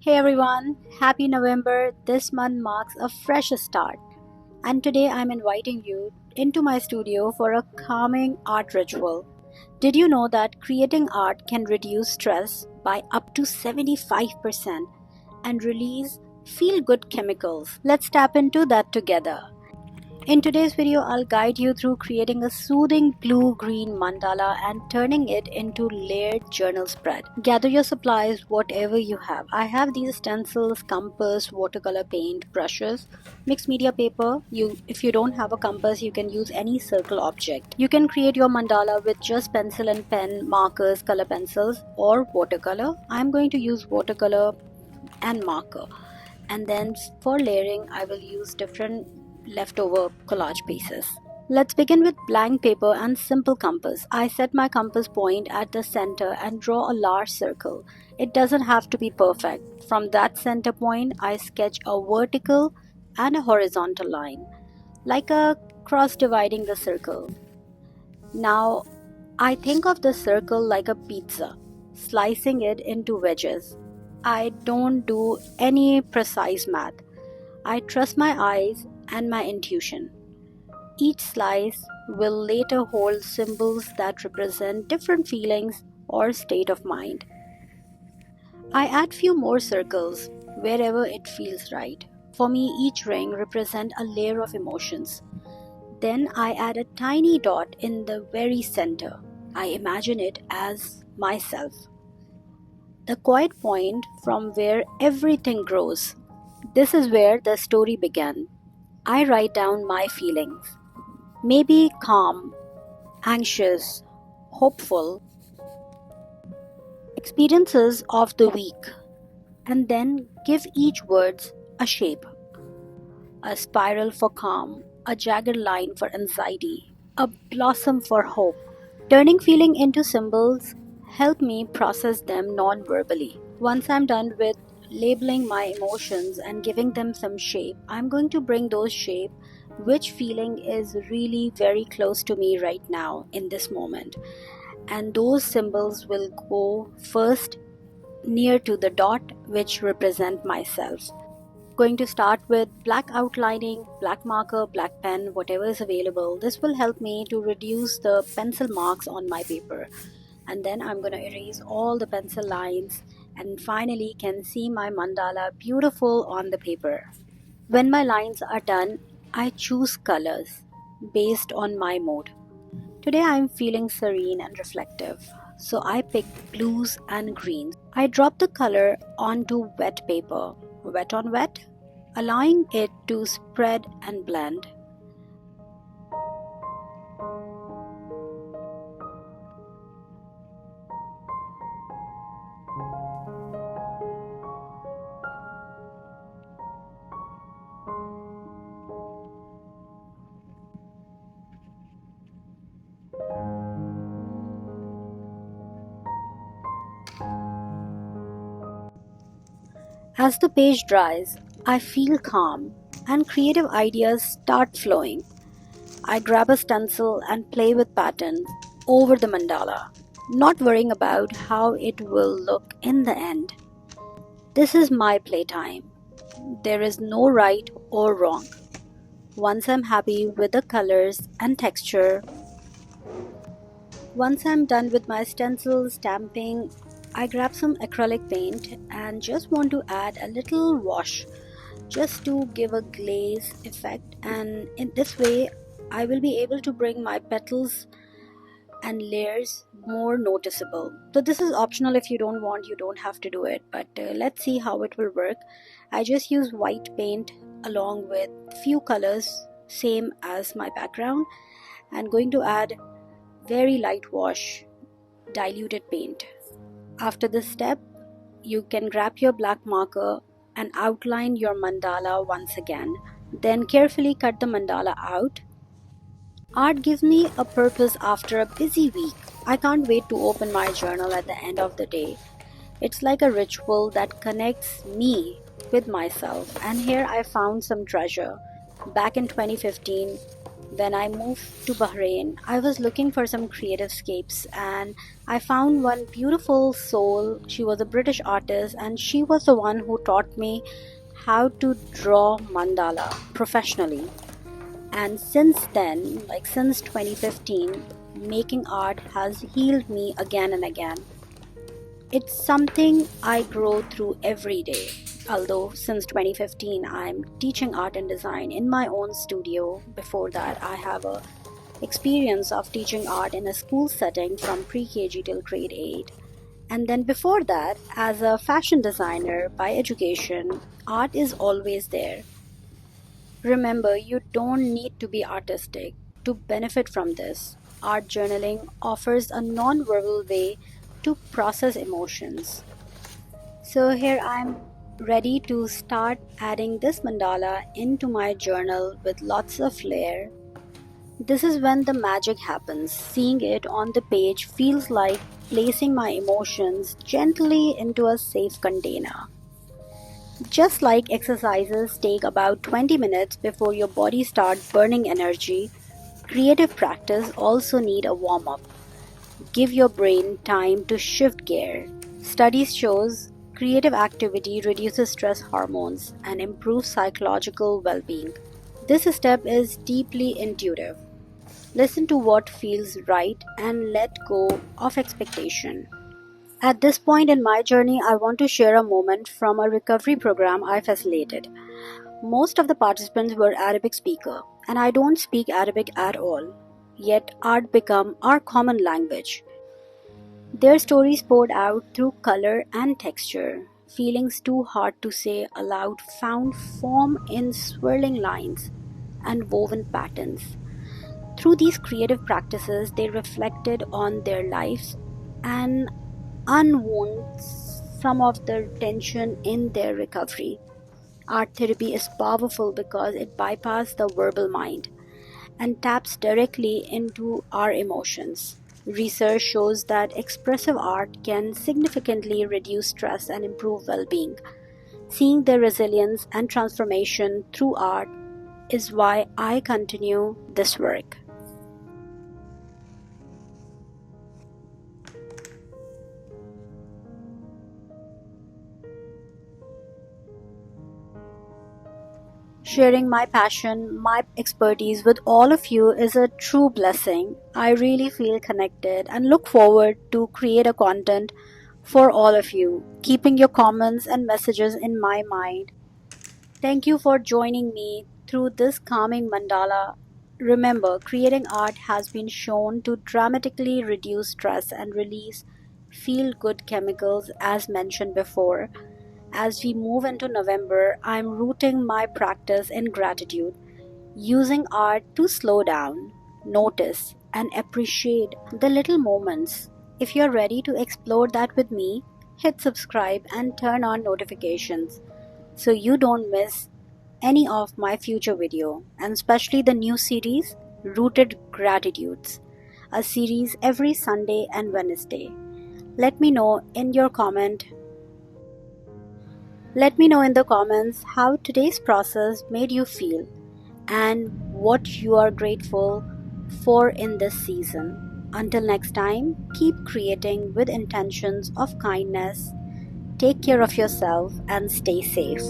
Hey everyone, happy November. This month marks a fresh start, and today I'm inviting you into my studio for a calming art ritual. Did you know that creating art can reduce stress by up to 75% and release feel good chemicals? Let's tap into that together. In today's video, I'll guide you through creating a soothing blue-green mandala and turning it into layered journal spread. Gather your supplies, whatever you have. I have these stencils, compass, watercolor paint, brushes, mixed media paper. If you don't have a compass, you can use any circle object. You can create your mandala with just pencil and pen, markers, color pencils, or watercolor. I'm going to use watercolor and marker, and then for layering I will use different leftover collage pieces. Let's begin with blank paper and simple compass. I set my compass point at the center and draw a large circle. It doesn't have to be perfect. From that center point I sketch a vertical and a horizontal line, like a cross dividing the circle. Now I think of the circle like a pizza, slicing it into wedges. I don't do any precise math. I trust my eyes and my intuition. Each slice will later hold symbols that represent different feelings or state of mind. I add few more circles wherever it feels right. For me, each ring represents a layer of emotions. Then I add a tiny dot in the very center. I imagine it as myself, the quiet point from where everything grows. This is where the story began. I write down my feelings, maybe calm, anxious, hopeful, experiences of the week, and then give each words a shape. A spiral for calm, a jagged line for anxiety, a blossom for hope. Turning feeling into symbols help me process them non-verbally. Once I'm done with labeling my emotions and giving them some shape, I'm going to bring those shape which feeling is really very close to me right now in this moment. And those symbols will go first near to the dot which represent myself. Going to start with black outlining, black marker, black pen, whatever is available. This will help me to reduce the pencil marks on my paper. And then I'm going to erase all the pencil lines and finally can see my mandala beautiful on the paper. When my lines are done, I choose colors based on my mood. Today I'm feeling serene and reflective, so I picked blues and greens. I drop the color onto wet paper, wet on wet, allowing it to spread and blend. As the page dries, I feel calm and creative ideas start flowing. I grab a stencil and play with patterns over the mandala, not worrying about how it will look in the end. This is my playtime. There is no right or wrong. Once I'm happy with the colors and texture, once I'm done with my stencil stamping, I grab some acrylic paint and just want to add a little wash just to give a glaze effect, and in this way I will be able to bring my petals and layers more noticeable. So this is optional. If you don't want, you don't have to do it, but let's see how it will work. I just use white paint along with few colors same as my background and going to add very light wash, diluted paint. After this step, you can grab your black marker and outline your mandala once again. Then carefully cut the mandala out. Art gives me a purpose after a busy week. I can't wait to open my journal at the end of the day. It's like a ritual that connects me with myself. And here I found some treasure. Back in 2015, When I moved to Bahrain, I was looking for some creative scapes and I found one beautiful soul. She was a British artist and she was the one who taught me how to draw mandala professionally. And since then, like since 2015, making art has healed me again and again. It's something I grow through every day. Although since 2015 I'm teaching art and design in my own studio. Before that I have a experience of teaching art in a school setting from pre-KG till grade 8. And then before that, as a fashion designer by education, art is always there. Remember, you don't need to be artistic to benefit from this. Art journaling offers a non-verbal way to process emotions. So here I'm ready to start adding this mandala into my journal with lots of flair. This is when the magic happens. Seeing it on the page feels like placing my emotions gently into a safe container. Just like exercises take about 20 minutes before your body starts burning energy, creative practice also need a warm-up. Give your brain time to shift gear. Studies shows creative activity reduces stress hormones and improves psychological well-being. This step is deeply intuitive. Listen to what feels right and let go of expectation. At this point in my journey, I want to share a moment from a recovery program I facilitated. Most of the participants were Arabic speaker, and I don't speak Arabic at all. Yet art became our common language. Their stories poured out through color and texture. Feelings too hard to say aloud found form in swirling lines and woven patterns. Through these creative practices, they reflected on their lives and unwound some of the tension in their recovery. Art therapy is powerful because it bypasses the verbal mind and taps directly into our emotions. Research shows that expressive art can significantly reduce stress and improve well being. Seeing their resilience and transformation through art is why I continue this work. Sharing my passion, my expertise with all of you is a true blessing. I really feel connected and look forward to create a content for all of you, keeping your comments and messages in my mind. Thank you for joining me through this calming mandala. Remember, creating art has been shown to dramatically reduce stress and release feel good chemicals as mentioned before. As we move into November, I'm rooting my practice in gratitude, using art to slow down, notice, and appreciate the little moments. If you're ready to explore that with me, hit subscribe and turn on notifications so you don't miss any of my future video, and especially the new series Rooted Gratitudes, a series every Sunday and Wednesday. Let me know in your comment Let me know in the comments how today's process made you feel and what you are grateful for in this season. Until next time, keep creating with intentions of kindness. Take care of yourself and stay safe.